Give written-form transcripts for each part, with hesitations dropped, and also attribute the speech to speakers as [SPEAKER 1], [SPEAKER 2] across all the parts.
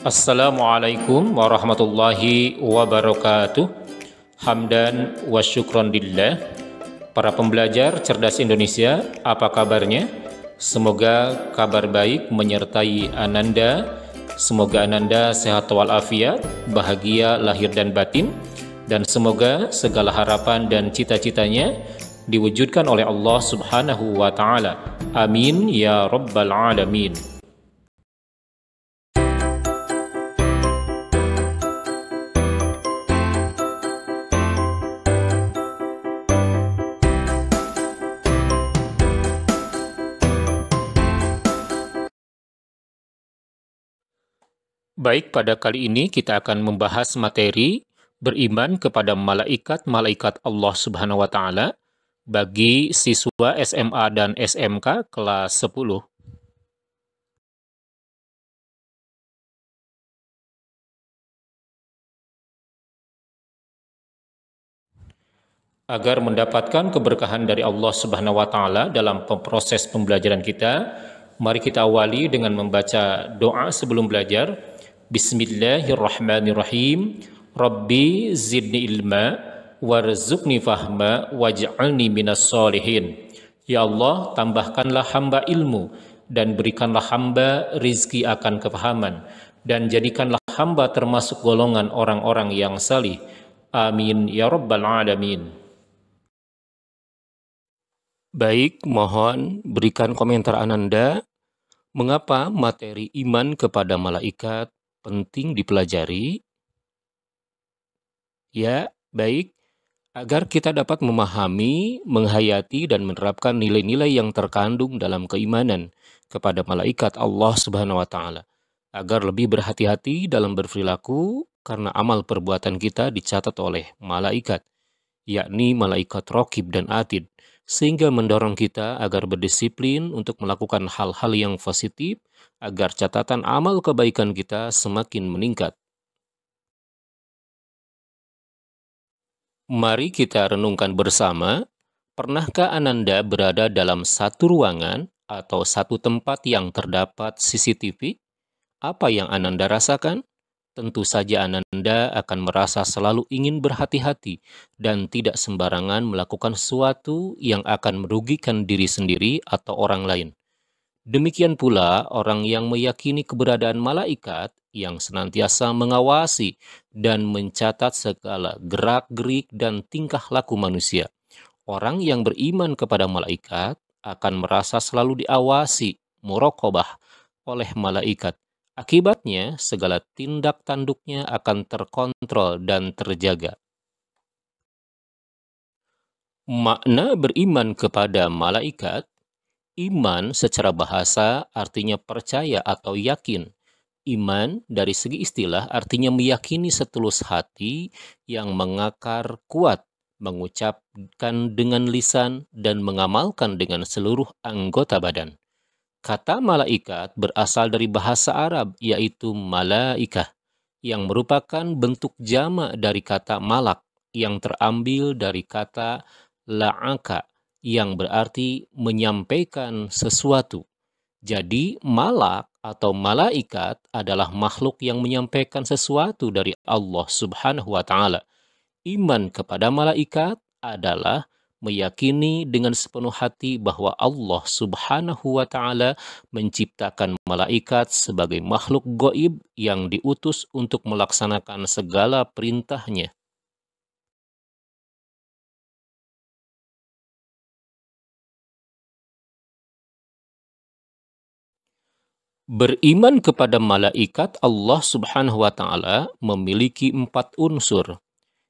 [SPEAKER 1] Assalamualaikum warahmatullahi wabarakatuh. Hamdan wa syukron lillah. Para pembelajar cerdas Indonesia, apa kabarnya? Semoga kabar baik menyertai Ananda. Semoga Ananda sehat walafiat, bahagia lahir dan batin, dan semoga segala harapan dan cita-citanya diwujudkan oleh Allah Subhanahu wa Ta'ala. Amin ya Rabbal 'Alamin. Baik, pada kali ini kita akan membahas materi beriman kepada malaikat-malaikat Allah Subhanahu wa Ta'ala bagi siswa SMA dan SMK kelas 10. Agar mendapatkan keberkahan dari Allah Subhanahu wa Ta'ala dalam proses pembelajaran kita, mari kita awali dengan membaca doa sebelum belajar. Bismillahirrahmanirrahim. Rabbi zidni ilma warzuqni fahma waj'alni minas solihin. Ya Allah, tambahkanlah hamba ilmu dan berikanlah hamba rizki akan kefahaman, dan jadikanlah hamba termasuk golongan orang-orang yang salih. Amin ya Rabbal 'Alamin. Baik, mohon berikan komentar Ananda. Mengapa materi iman kepada malaikat penting dipelajari? Ya, baik. Agar kita dapat memahami, menghayati, dan menerapkan nilai-nilai yang terkandung dalam keimanan kepada malaikat Allah Subhanahu wa Ta'ala. Agar lebih berhati-hati dalam berperilaku, karena amal perbuatan kita dicatat oleh malaikat, yakni malaikat Raqib dan Atid, sehingga mendorong kita agar berdisiplin untuk melakukan hal-hal yang positif, agar catatan amal kebaikan kita semakin meningkat. Mari kita renungkan bersama, pernahkah Ananda berada dalam satu ruangan atau satu tempat yang terdapat CCTV? Apa yang Ananda rasakan? Tentu saja Ananda akan merasa selalu ingin berhati-hati dan tidak sembarangan melakukan sesuatu yang akan merugikan diri sendiri atau orang lain. Demikian pula orang yang meyakini keberadaan malaikat yang senantiasa mengawasi dan mencatat segala gerak-gerik dan tingkah laku manusia. Orang yang beriman kepada malaikat akan merasa selalu diawasi, muraqabah oleh malaikat. Akibatnya, segala tindak tanduknya akan terkontrol dan terjaga. Makna beriman kepada malaikat, iman secara bahasa artinya percaya atau yakin. Iman dari segi istilah artinya meyakini setulus hati yang mengakar kuat, mengucapkan dengan lisan, dan mengamalkan dengan seluruh anggota badan. Kata malaikat berasal dari bahasa Arab, yaitu malaikah, yang merupakan bentuk jamak dari kata malak, yang terambil dari kata la'aka, yang berarti menyampaikan sesuatu. Jadi, malak atau malaikat adalah makhluk yang menyampaikan sesuatu dari Allah Subhanahu wa Ta'ala. Iman kepada malaikat adalah meyakini dengan sepenuh hati bahwa Allah Subhanahu wa Ta'ala menciptakan malaikat sebagai makhluk gaib yang diutus untuk melaksanakan segala perintahnya. Beriman kepada malaikat Allah Subhanahu wa Ta'ala memiliki 4 unsur.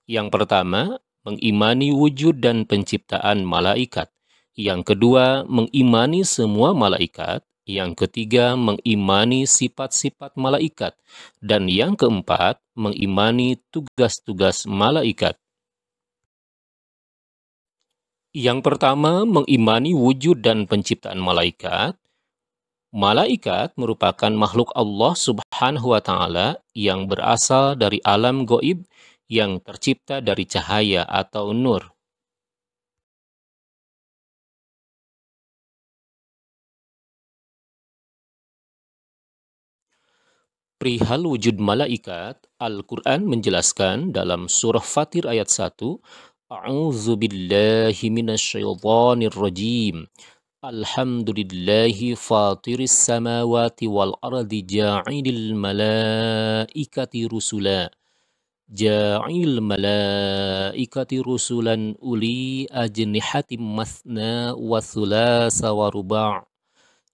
[SPEAKER 1] Yang pertama, mengimani wujud dan penciptaan malaikat. Yang kedua, mengimani semua malaikat. Yang ketiga, mengimani sifat-sifat malaikat. Dan yang keempat, mengimani tugas-tugas malaikat. Yang pertama, mengimani wujud dan penciptaan malaikat. Malaikat merupakan makhluk Allah Subhanahu wa Ta'ala yang berasal dari alam gaib yang tercipta dari cahaya atau nur. Perihal wujud malaikat, Al-Quran menjelaskan dalam surah Fatir ayat 1, A'udzu billahi minasyaitonir rajim. Alhamdulillahi fatiris samawati wal ardi ja'ilil malaikati rusula. Ja'il malaikati rusulan uli ajnihatim mathna wa thulasa wa ruba'.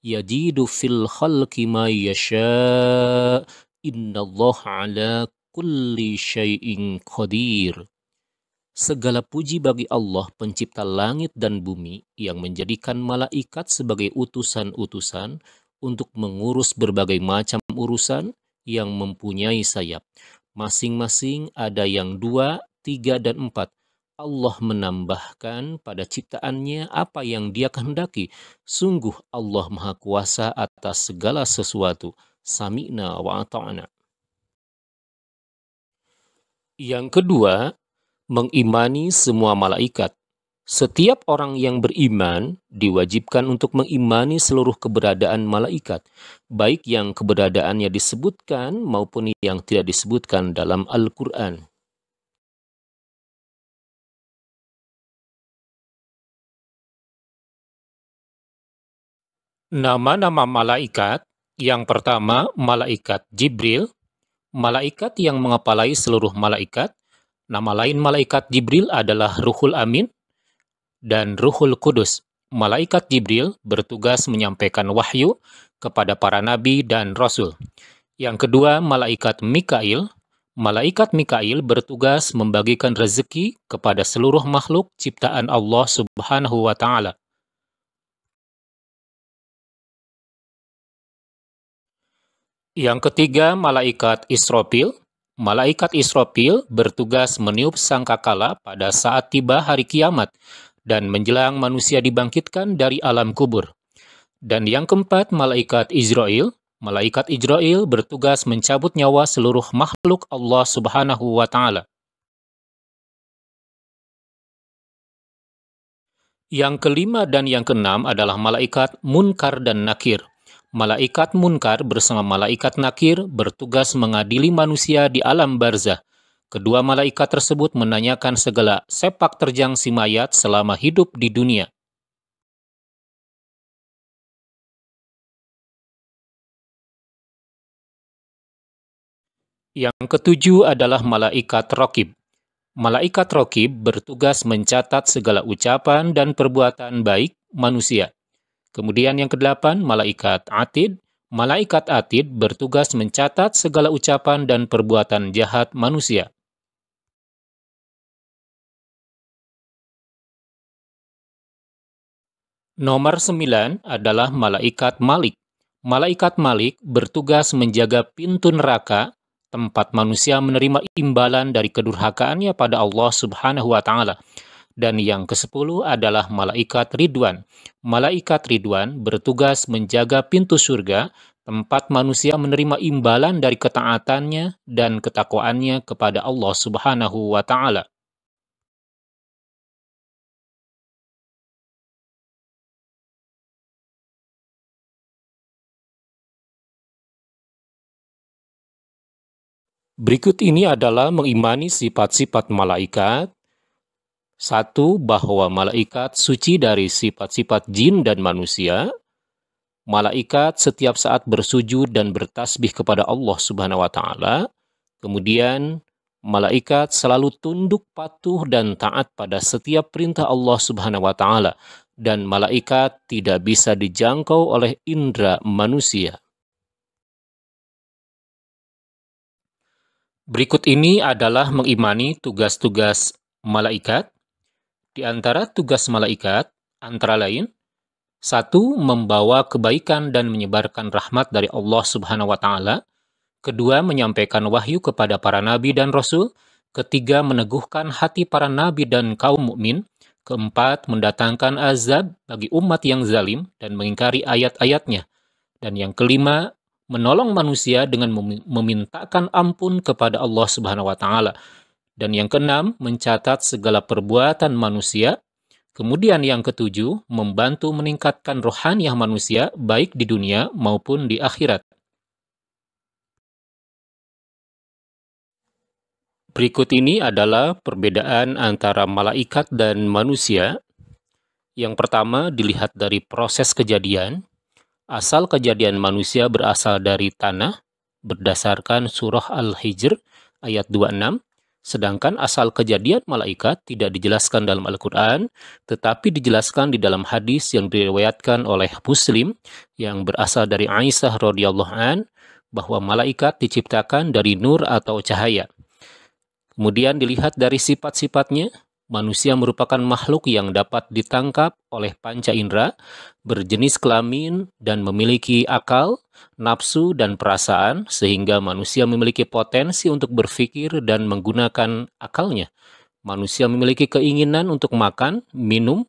[SPEAKER 1] Yajidu fil khalqi ma yasha' innallaha ala kulli syai'in qadir. Segala puji bagi Allah pencipta langit dan bumi yang menjadikan malaikat sebagai utusan-utusan untuk mengurus berbagai macam urusan yang mempunyai sayap. Masing-masing ada yang 2, 3, dan 4. Allah menambahkan pada ciptaannya apa yang Dia kehendaki. Sungguh Allah Maha Kuasa atas segala sesuatu. Sami'na wa ata'na. Yang kedua, mengimani semua malaikat. Setiap orang yang beriman diwajibkan untuk mengimani seluruh keberadaan malaikat, baik yang keberadaannya disebutkan maupun yang tidak disebutkan dalam Al-Quran. Nama-nama malaikat, yang pertama malaikat Jibril, malaikat yang mengepalai seluruh malaikat. Nama lain malaikat Jibril adalah Ruhul Amin dan Ruhul Kudus. Malaikat Jibril bertugas menyampaikan wahyu kepada para nabi dan rasul. Yang kedua, malaikat Mikail. Malaikat Mikail bertugas membagikan rezeki kepada seluruh makhluk ciptaan Allah Subhanahu wa Ta'ala. Yang ketiga, malaikat Israfil. Malaikat Israfil bertugas meniup sangkakala pada saat tiba hari kiamat dan menjelang manusia dibangkitkan dari alam kubur. Dan yang keempat, malaikat Israel. Malaikat Israel bertugas mencabut nyawa seluruh makhluk Allah Subhanahu wa Ta'ala. Yang kelima dan yang keenam adalah malaikat Munkar dan Nakir. Malaikat Munkar bersama malaikat Nakir bertugas mengadili manusia di alam barzah. Kedua malaikat tersebut menanyakan segala sepak terjang si mayat selama hidup di dunia. Yang ketujuh adalah malaikat Raqib. Malaikat Raqib bertugas mencatat segala ucapan dan perbuatan baik manusia. Kemudian yang kedelapan, malaikat Atid. Malaikat Atid bertugas mencatat segala ucapan dan perbuatan jahat manusia. Nomor 9 adalah malaikat Malik. Malaikat Malik bertugas menjaga pintu neraka, tempat manusia menerima imbalan dari kedurhakaannya pada Allah Subhanahu wa Ta'ala. Dan yang ke-10 adalah malaikat Ridwan. Malaikat Ridwan bertugas menjaga pintu surga, tempat manusia menerima imbalan dari ketaatannya dan ketakwaannya kepada Allah Subhanahu wa Ta'ala. Berikut ini adalah mengimani sifat-sifat malaikat. 1. Bahwa malaikat suci dari sifat-sifat jin dan manusia. Malaikat setiap saat bersujud dan bertasbih kepada Allah Subhanahu wa Ta'ala. Kemudian, malaikat selalu tunduk patuh dan taat pada setiap perintah Allah Subhanahu wa Ta'ala. Dan malaikat tidak bisa dijangkau oleh indera manusia. Berikut ini adalah mengimani tugas-tugas malaikat. Di antara tugas malaikat, antara lain, 1. Membawa kebaikan dan menyebarkan rahmat dari Allah Subhanahu wa Ta'ala. 2. Menyampaikan wahyu kepada para nabi dan rasul. 3. Meneguhkan hati para nabi dan kaum mukmin. 4. Mendatangkan azab bagi umat yang zalim dan mengingkari ayat-ayatnya. Dan yang kelima, menolong manusia dengan memintakan ampun kepada Allah Subhanahu wa Ta'ala. Dan yang keenam, mencatat segala perbuatan manusia. Kemudian yang ketujuh, membantu meningkatkan rohaniah manusia baik di dunia maupun di akhirat. Berikut ini adalah perbedaan antara malaikat dan manusia. Yang pertama dilihat dari proses kejadian. Asal kejadian manusia berasal dari tanah, berdasarkan surah Al-Hijr ayat 26. Sedangkan asal kejadian malaikat tidak dijelaskan dalam Al-Quran, tetapi dijelaskan di dalam hadis yang diriwayatkan oleh Muslim yang berasal dari Aisyah radhiyallahu an, bahwa malaikat diciptakan dari nur atau cahaya. Kemudian dilihat dari sifat-sifatnya, manusia merupakan makhluk yang dapat ditangkap oleh panca indera, berjenis kelamin, dan memiliki akal, nafsu, dan perasaan, sehingga manusia memiliki potensi untuk berpikir dan menggunakan akalnya. Manusia memiliki keinginan untuk makan, minum,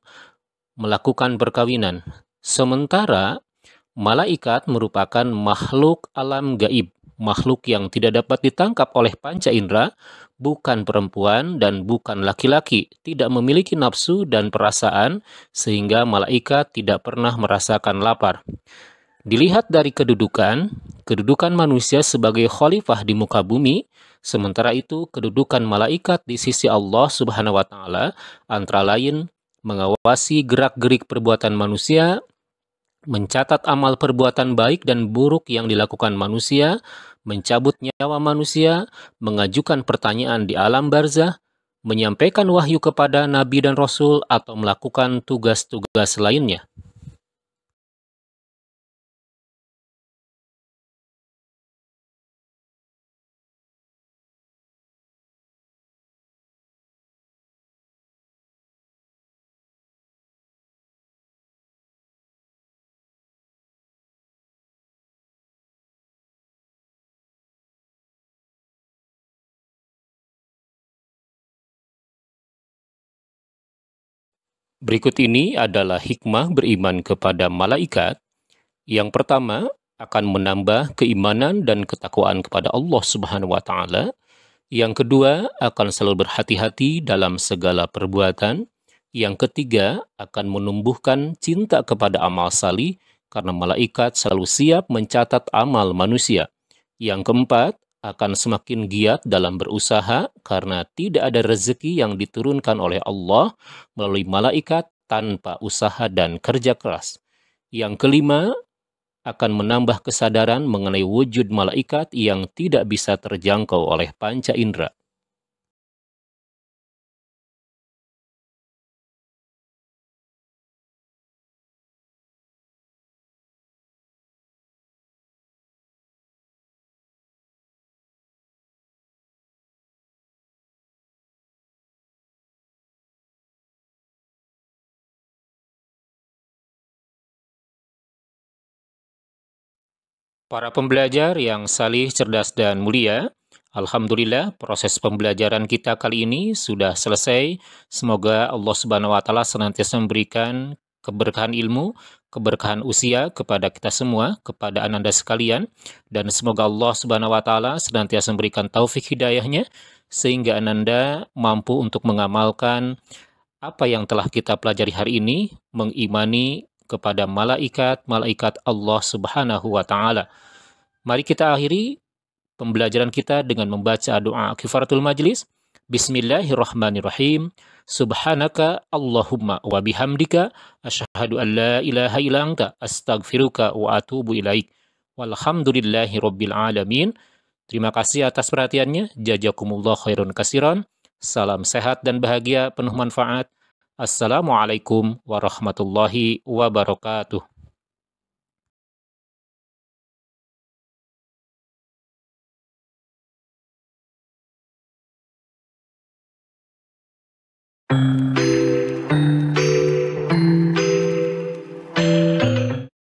[SPEAKER 1] melakukan perkawinan. Sementara malaikat merupakan makhluk alam gaib, makhluk yang tidak dapat ditangkap oleh panca indera, bukan perempuan dan bukan laki-laki, tidak memiliki nafsu dan perasaan, sehingga malaikat tidak pernah merasakan lapar. Dilihat dari kedudukan manusia sebagai khalifah di muka bumi, sementara itu kedudukan malaikat di sisi Allah Subhanahu wa taala antara lain mengawasi gerak-gerik perbuatan manusia, mencatat amal perbuatan baik dan buruk yang dilakukan manusia, mencabut nyawa manusia, mengajukan pertanyaan di alam barzah, menyampaikan wahyu kepada nabi dan rasul, atau melakukan tugas-tugas lainnya. Berikut ini adalah hikmah beriman kepada malaikat. Yang pertama, akan menambah keimanan dan ketakwaan kepada Allah Subhanahu wa taala. Yang kedua, akan selalu berhati-hati dalam segala perbuatan. Yang ketiga, akan menumbuhkan cinta kepada amal salih karena malaikat selalu siap mencatat amal manusia. Yang keempat, akan semakin giat dalam berusaha karena tidak ada rezeki yang diturunkan oleh Allah melalui malaikat tanpa usaha dan kerja keras. Yang kelima, akan menambah kesadaran mengenai wujud malaikat yang tidak bisa terjangkau oleh panca indera. Para pembelajar yang salih, cerdas, dan mulia, Alhamdulillah proses pembelajaran kita kali ini sudah selesai. Semoga Allah Subhanahu wa taala senantiasa memberikan keberkahan ilmu, keberkahan usia kepada kita semua, kepada ananda sekalian, dan semoga Allah Subhanahu wa taala senantiasa memberikan taufik hidayahnya sehingga ananda mampu untuk mengamalkan apa yang telah kita pelajari hari ini, mengimani kepada malaikat-malaikat Allah Subhanahu wa taala. Mari kita akhiri pembelajaran kita dengan membaca doa kifaratul majlis. Bismillahirrahmanirrahim. Subhanaka Allahumma wa bihamdika asyhadu an la ilaha illa anta astaghfiruka wa atubu ilaik. Walhamdulillahi rabbil alamin. Terima kasih atas perhatiannya. Jazakumullah khairun kasiran. Salam sehat dan bahagia penuh manfaat. Assalamualaikum warahmatullahi wabarakatuh.